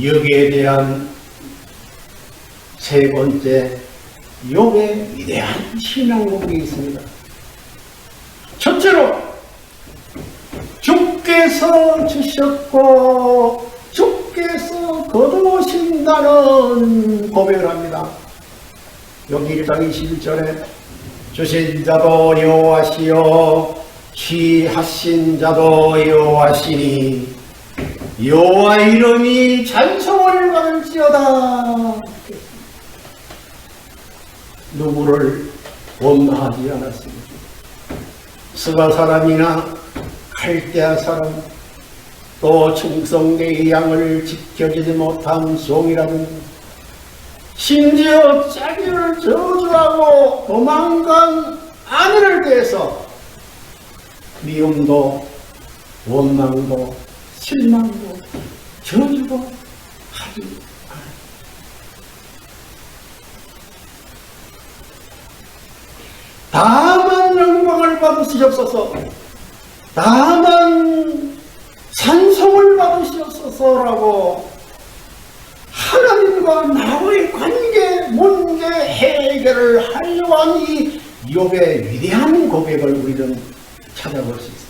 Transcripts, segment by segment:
여기에 대한 세 번째 욥의 위대한 신앙 고백이 있습니다. 첫째로 주께서 주셨고 주께서 거두신다는 고백을 합니다. 여기 1장 21절에 주신 자도 여호와시요 취하신 자도 여호와시니 여호와 이름이 찬송을 받을지어다. 누구를 원망하지 않았습니다. 스바 사람이나 갈대아 사람, 또 충성되의 양을 지켜주지 못한 종이라든지, 심지어 자기를 저주하고 도망간 아내를 대해서 미움도 원망도 실망도 저주도 하지 않아요. 다만 영광을 받으시옵소서, 다만 찬송을 받으시옵소서라고 하나님과 나의 관계, 문제 해결을 하려고 한 이 욥의 위대한 고백을 우리는 찾아볼 수 있습니다.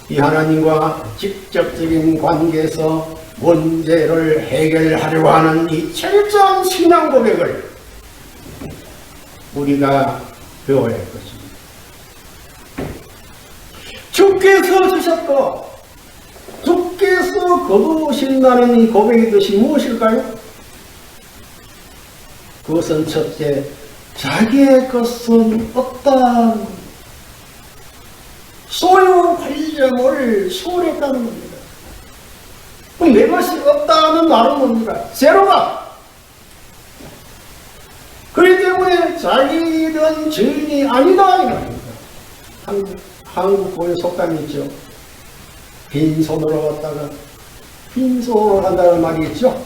이 하나님과 직접적인 관계에서 문제를 해결하려고 하는 이 철저한 신앙 고백을 우리가 배워야 할 것입니다. 주께서 주셨고 주께서 거두신다는 이 고백의 뜻이 무엇일까요? 그것은 첫째, 자기의 것은 없다, 소유 관념을 소홀했다는 겁니다. 그럼 내 것이 없다는 말은 뭡니까? 제로다. 그렇기 때문에 자기는 주인이 아니다 이 말입니다. 한국 고유 속담이 있죠. 빈손으로 갔다가 빈손으로 간다는 말이 있죠.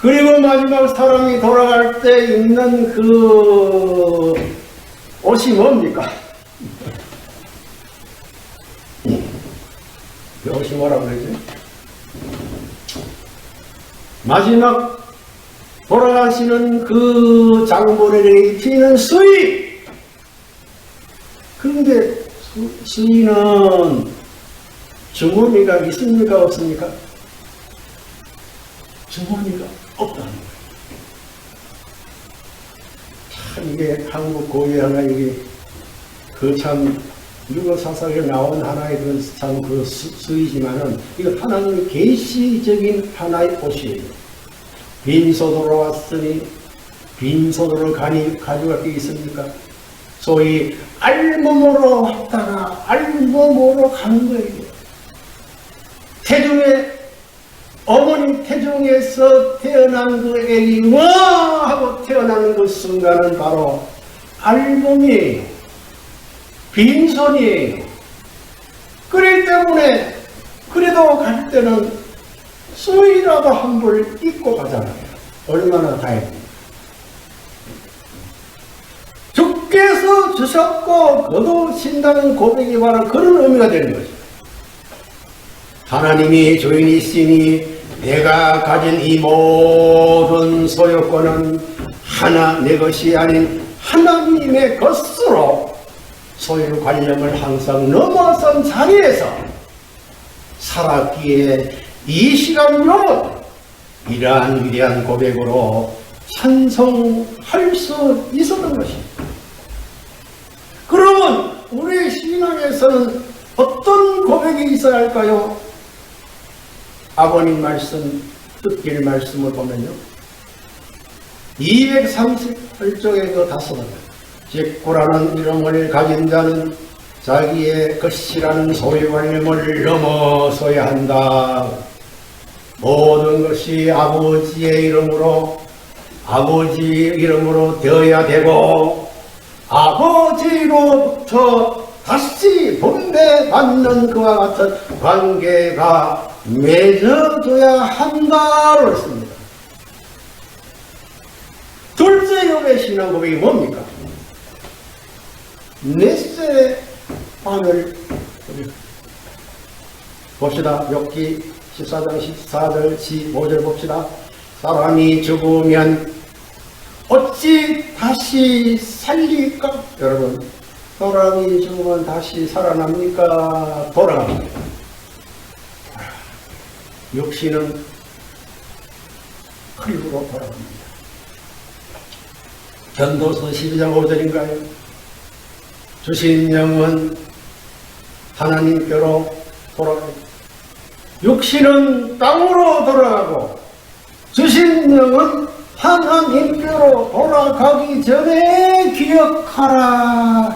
그리고 마지막 사람이 돌아갈 때 입는 그 옷이 뭡니까? 그 옷이 뭐라고 그러지? 마지막 돌아가시는 그 장본인에게 입히는 수의. 그런데 수의는 주머니가 있습니까? 없습니까? 주머니가 없다는 거예요. 참 이게 한국 고유의 하나 이게 그 참 유교 사상에 나온 하나의 그 수의지만은 이거 하나님의 계시적인 하나의 옷이에요. 빈손으로 왔으니 빈손으로 가져갈 게 있습니까? 소위 알몸으로 왔다가 알몸으로 가는 거예요. 태중에 어머니 태중에서 태어난 그 애기 와 하고 태어나는 그 순간은 바로 알몸이에요. 빈손이에요. 그렇기 때문에 그래도 갈 때는 수의라도 한 벌 입고 가잖아요. 얼마나 다행입니다. 주께서 주셨고 거두신다는 고백이 바로 그런 의미가 되는 거죠. 하나님이 주인이시니 내가 가진 이 모든 소유권은 하나 내 것이 아닌 하나님의 것으로 소유 관념을 항상 넘어선 자리에서 살았기에 이 시간으로 이러한 위대한 고백으로 찬송할 수 있었던 것입니다. 그러면 우리의 신앙에서는 어떤 고백이 있어야 할까요? 아버님 말씀, 뜻길 말씀을 보면요. 238쪽에 그 다섯은 직구라는 이름을 가진 자는 자기의 것이라는 소유관념을 넘어서야 한다. 모든 것이 아버지의 이름으로 되어야 되고 아버지로부터 다시 분배받는 그와 같은 관계가 맺어져야 한다고 했습니다. 둘째 욥의 신앙 고백이 뭡니까? 넷째 하늘 봅시다. 욥기 14장 14절 15절 봅시다. 사람이 죽으면 어찌 다시 살릴까? 여러분, 사람이 죽으면 다시 살아납니까? 돌아갑니다. 육신은 흙으로 돌아갑니다. 전도서 12장 5절인가요? 주신 영은 하나님께로 돌아갑니다. 육신은 땅으로 돌아가고 주신 영은 하나님께로 돌아가기 전에 기억하라.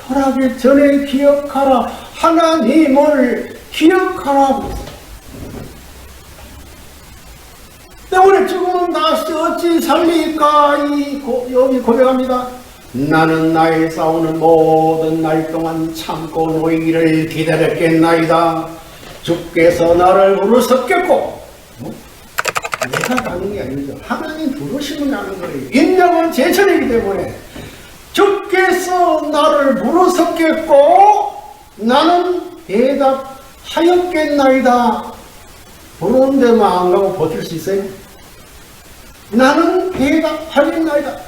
돌아가기 전에 기억하라. 하나님을 기억하라. 때문에 죽으면 다시 어찌 살릴까? 욥이 고백합니다. 나는 나의 싸우는 모든 날 동안 참고 놓이기를 기다렸겠나이다. 주께서 나를 부르셨겠고, 내가 가는 게 아니죠. 하나님 부르시면 가는 거예요. 인정은 제천이기 때문에 주께서 나를 부르셨겠고 나는 대답하였겠나이다. 부르는 데만 안 가고 버틸 수 있어요? 나는 대답하겠나이다.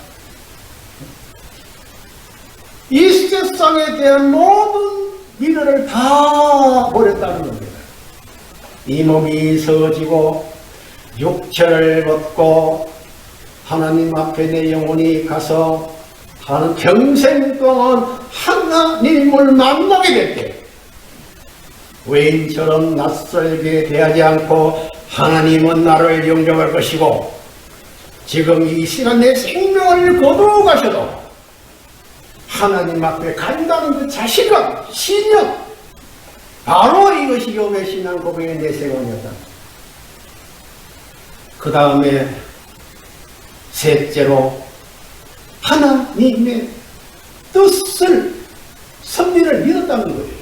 이 세상에 대한 모든 미래를 다 버렸다는 겁니다. 이 몸이 서지고 육체를 벗고 하나님 앞에 내 영혼이 가서 한 평생 동안 하나님을 만나게 될 때 외인처럼 낯설게 대하지 않고 하나님은 나를 영접할 것이고 지금 이 시간 내 생명을 거두어 가셔도 하나님 앞에 간다는 그 자신감, 신념, 바로 이것이 욥의 신앙 고백의 내세관이었다. 그 다음에 셋째로 하나님의 뜻을 섭리를 믿었다는 거예요.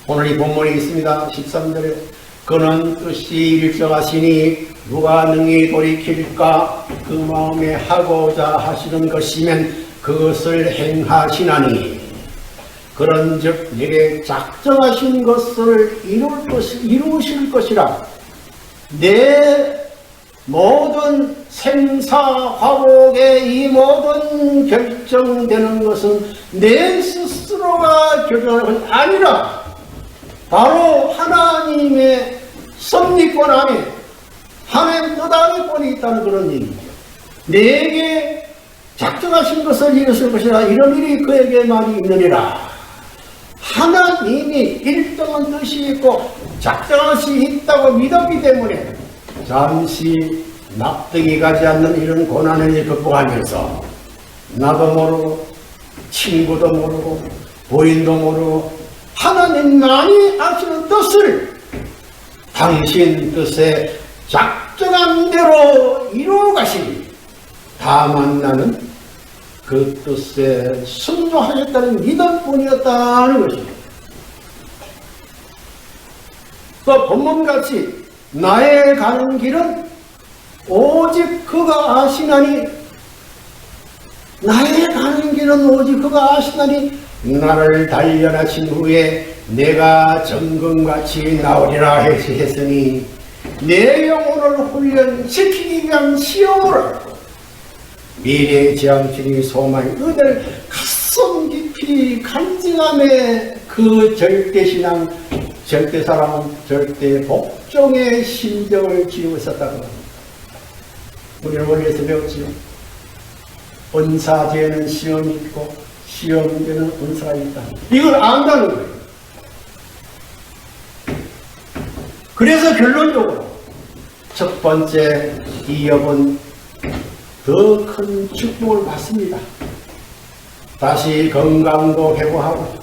오늘 이 본문이 있습니다. 13절에 그는 뜻이 일정하시니 누가 능히 돌이킬까? 그 마음에 하고자 하시는 것이면 그것을 행하시나니 그런즉 내게 작정하신 것을 이루실 것이라. 내 모든 생사화복의 이 모든 결정되는 것은 내 스스로가 결정하는 것이 아니라 바로 하나님의 섭리권 안에 하나님 뜻 안에 권이 있다는 그런 얘기죠. 내게 작정하신 것을 이루실 것이라. 이런 일이 그에게만 있느니라. 하나님이 일정한 뜻이 있고 작정한 것이 있다고 믿었기 때문에 잠시 납득이 가지 않는 이런 고난을 극복하면서 나도 모르고 친구도 모르고 부인도 모르고 하나님만이 아시는 뜻을 당신 뜻에 작정한 대로 이루어 가시니 다만 나는 그 뜻에 순종하겠다는 믿음뿐이었다는 것입니다. 또 본문같이 나의 가는 길은 오직 그가 아시나니 나의 가는 길은 오직 그가 아시나니 나를 단련하신 후에 내가 정금같이 나오리라 했으니 내 영혼을 훈련시키기 위한 시험을 미래의 지향적인 소망이 그들 가슴 깊이 간직함에 그 절대신앙, 절대사랑은 절대 복종의 심정을 지니고 있었다고 합니다. 우리는 원리에서 배웠지요. 은사 뒤에는 시험이 있고 시험 뒤에는 은사가 있다. 이걸 안다는 거예요. 그래서 결론적으로 첫 번째 이 욥은 더 큰 축복을 받습니다. 다시 건강도 회복하고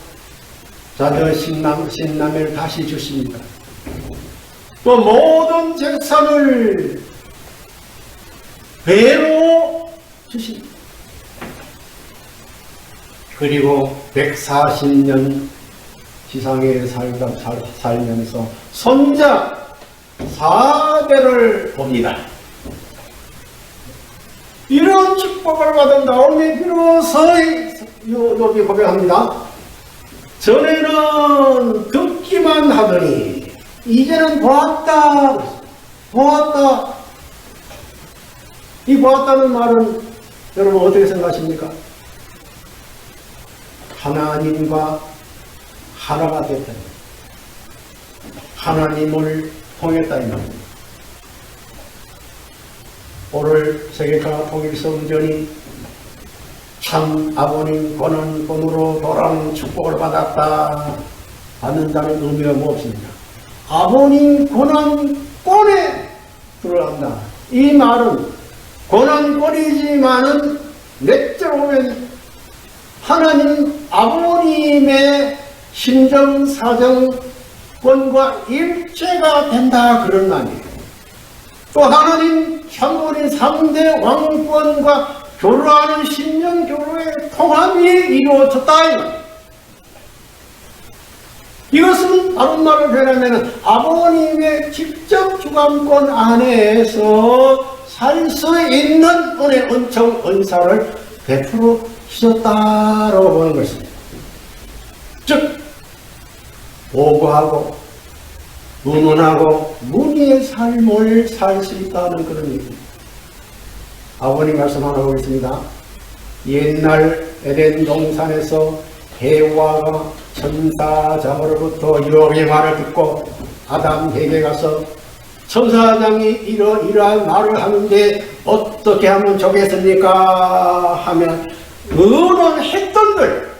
자녀 신남을 다시 주십니다. 또 모든 재산을 배로 주십니다. 그리고 140년 지상에 살면서 손자 4대를 봅니다. 이런 축복을 받은 다음에 비로소 욥이 고백합니다. 전에는 듣기만 하더니 이제는 보았다. 보았다. 이 보았다는 말은 여러분 어떻게 생각하십니까? 하나님과 하나가 됐다. 하나님을 통했다 이 말입니다. 오늘 세계가 통일성전이 참 아버님 권한권으로 돌아오는 축복을 받는다는 의미가 무엇입니까? 아버님 권한권에 들어간다. 이 말은 권한권이지만은 넷째로 보면 하나님 아버님의 심정 사정권과 일체가 된다 그런 말이에요. 또 하나님 참고인 3대 왕권과 교류하는 신령교류의 통합이 이루어졌다. 이것은 다른 말을 표현하면 아버님의 직접 주관권 안에서 살 수 있는 은혜, 은총, 은사를 베풀어 주셨다라고 보는 것입니다. 즉 보고하고 문문하고 문의의 삶을 살 수 있다는 그런 얘기입니다. 아버님 말씀 하나 보겠습니다. 옛날 에덴 동산에서 해와가 천사장으로부터 유혹의 말을 듣고 아담에게 가서 천사장이 이러이러한 말을 하는데 어떻게 하면 좋겠습니까? 하면 의논했던들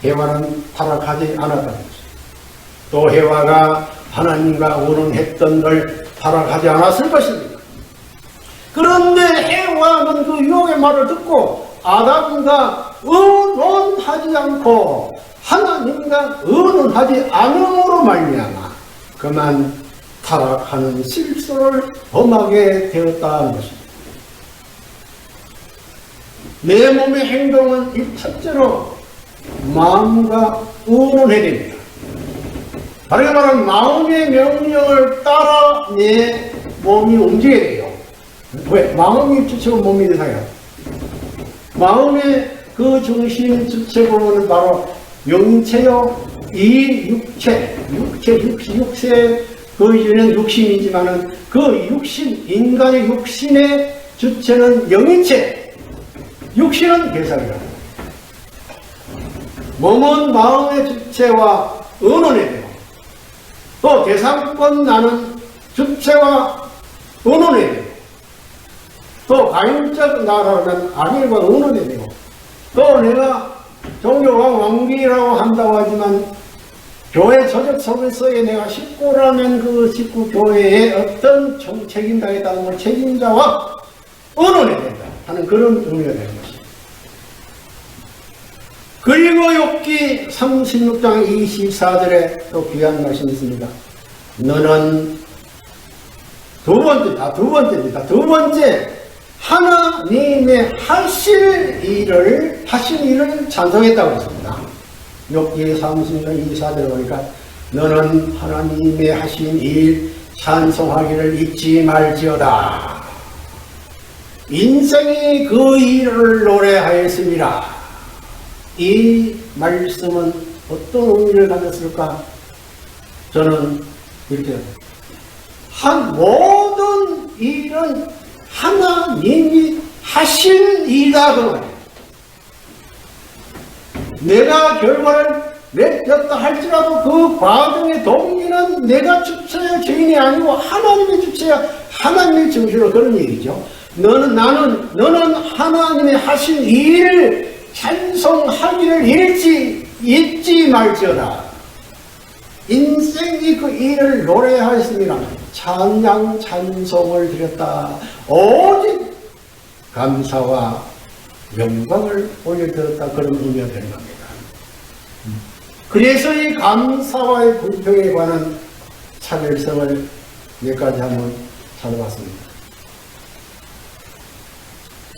해와는 타락하지 않았다는 것입니다. 또 해와가 하나님과 의논했던들 타락하지 않았을 것입니다. 그런데 해와는 그 유혹의 말을 듣고 아담과 의논하지 않고 하나님과 의논하지 않음으로 말미암아 그만 타락하는 실수를 범하게 되었다는 것입니다. 내 몸의 행동은 이 첫째로 마음과 의논해야 됩니다. 다르게 말하면 마음의 명령을 따라 내 몸이 움직여야 돼요. 왜? 마음이 주체고 몸이 대상이야. 마음의 그 중심 주체고는 바로 영체요, 이 육체 그 이전에는 육신이지만은 그 육신, 인간의 육신의 주체는 영인체, 육신은 대상이다. 몸은 마음의 주체와 의논해야 돼요. 또 대상권 나는 주체와 의논해야 돼요. 또 가인적 나라는 아벨과 의논해야 돼요. 또 내가 종교와 왕비라고 한다고 하지만 교회 조직 속에서의 내가 식구라면 그 식구 교회의 어떤 책임자에 따른 책임자와 의논해야 된다 하는 그런 의미가 되는 것입니다. 그리고 욥기 36장 24절에 또 귀한 말씀이 있습니다. 너는 두 번째 하나님의 하신 일을 찬송했다고 했습니다. 욥기 36장 24절에 보니까 너는 하나님의 하신 일 찬송하기를 잊지 말지어다. 인생이 그 일을 노래하였습니다. 이 말씀은 어떤 의미를 가졌을까? 저는 이렇게 모든 일은 하나님이 하신 일이다 그 말이에요. 내가 결과를 맺었다 할지라도 그 과정의 동기는 내가 주체의 죄인이 아니고 하나님의 주체야. 하나님의 정신으로 그런 얘기죠. 너는 하나님의 하신 일을 찬송하기를 잊지 말지어다. 인생이 그 일을 노래하였습니다. 찬양 찬송을 드렸다. 오직 감사와 영광을 올려드렸다. 그런 의미가 되는 겁니다. 그래서 이 감사와의 불평에 관한 차별성을 몇 가지 한번 찾아봤습니다.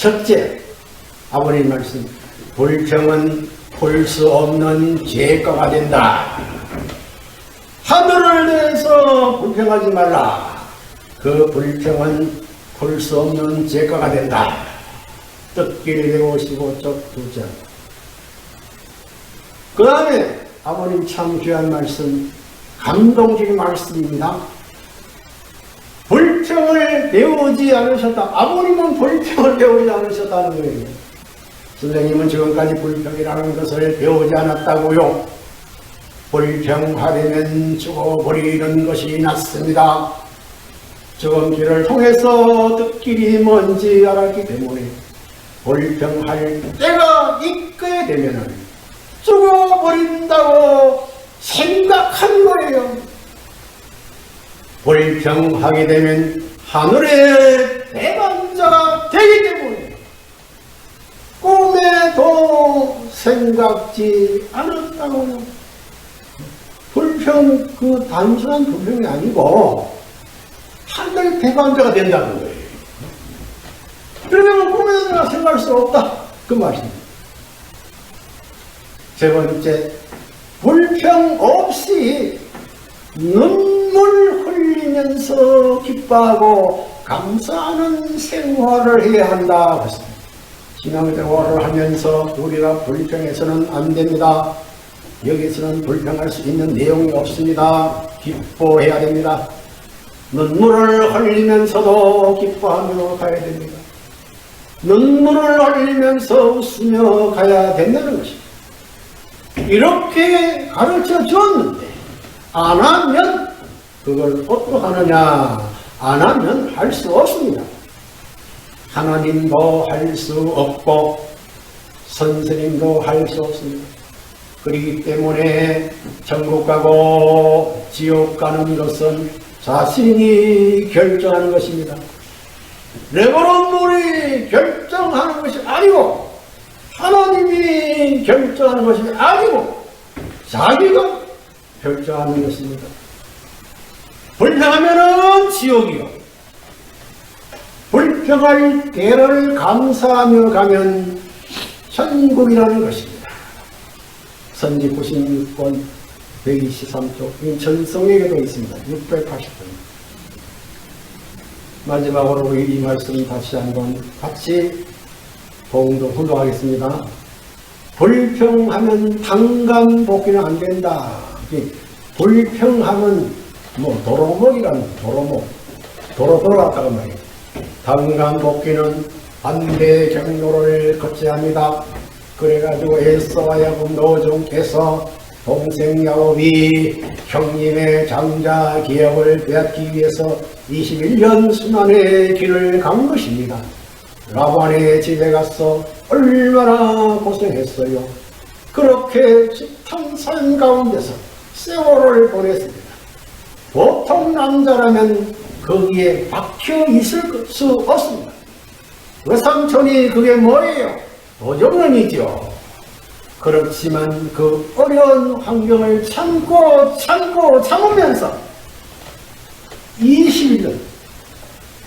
첫째, 아버님 말씀, 불평은 풀 수 없는 죄가가 된다. 하늘을 내서 불평하지 말라. 그 불평은 풀 수 없는 죄가가 된다. 뜻길 155쪽 2절. 그 다음에 아버님 참 귀한 말씀, 감동적인 말씀입니다. 불평을 배우지 않으셨다. 아버님은 불평을 배우지 않으셨다는 거예요. 선생님은 지금까지 불평이라는 것을 배우지 않았다고요. 불평하려면 죽어버리는 것이 낫습니다. 죽은 길을 통해서 듣길이 뭔지 알았기 때문에 불평할 때가 있게 되면 죽어버린다고 생각한 거예요. 불평하게 되면 하늘의 배반자가 되기 때문에 꿈에도 생각지 않았다고요. 불평, 그 단순한 불평이 아니고 하늘 배반자가 된다는 거예요. 그러면 꿈에도 내가 생각할 수 없다. 그 말입니다. 세 번째, 불평 없이 눈물 흘리면서 기뻐하고 감사하는 생활을 해야 한다. 그렇습니다. 신앙생활을 하면서 우리가 불평해서는 안 됩니다. 여기서는 불평할 수 있는 내용이 없습니다. 기뻐해야 됩니다. 눈물을 흘리면서도 기뻐하며 가야 됩니다. 눈물을 흘리면서 웃으며 가야 된다는 것입니다. 이렇게 가르쳐 주었는데 안 하면 그걸 어떡하느냐? 안 하면 할 수 없습니다. 하나님도 할 수 없고 선생님도 할 수 없습니다. 그렇기 때문에 천국 가고 지옥 가는 것은 자신이 결정하는 것입니다. 레버런들이 결정하는 것이 아니고 하나님이 결정하는 것이 아니고 자기가 결정하는 것입니다. 불평하면은 지옥이요. 불평할 때를 감사하며 가면 천국이라는 것입니다. 선지 96권 123쪽 전성에게도 있습니다. 680번. 마지막으로 우리 이 말씀 다시 한번 같이 혼동하겠습니다. 불평하면 당간복귀는 안 된다. 불평하면 도로목이란 도로 돌아갔다가 말이에요. 당간복귀는 반대 경로를 거쳐야 합니다. 그래가지고 에서와 야곱 노종께서 동생 야곱이 형님의 장자 기업을 빼앗기 위해서 21년 순환의 길을 간 것입니다. 라반의 집에 가서 얼마나 고생했어요. 그렇게 지탕산 가운데서 세월을 보냈습니다. 보통 남자라면 거기에 박혀 있을 수 없습니다. 그 삼촌이 그게 뭐예요? 도적론이죠. 그렇지만 그 어려운 환경을 참으면서 21년,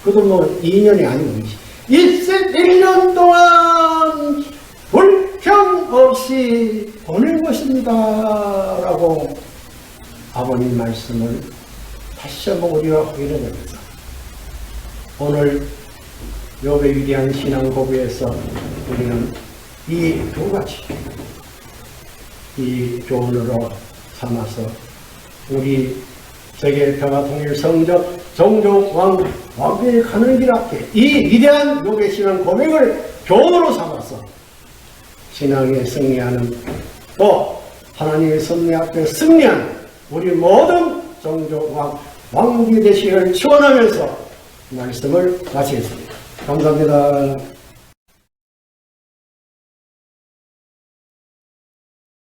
그것도 2년이 아니고 21년 동안 불평 없이 보낼 것입니다. 라고 아버님 말씀을 다시 한번 우리가 확인해봅니다. 오늘 욥의 위대한 신앙 고백에서 우리는 이 두 가지 이 교훈으로 삼아서 우리 세계 평화 통일 성적 종족 왕국에 가는 길 앞에 이 위대한 욥의 신앙 고백을 교훈으로 삼아서 신앙에 승리하는 또 하나님의 섭리 앞에 승리하는 우리 모든 종족 왕국이 되시기를 축원하면서 말씀을 마치겠습니다. 감사합니다.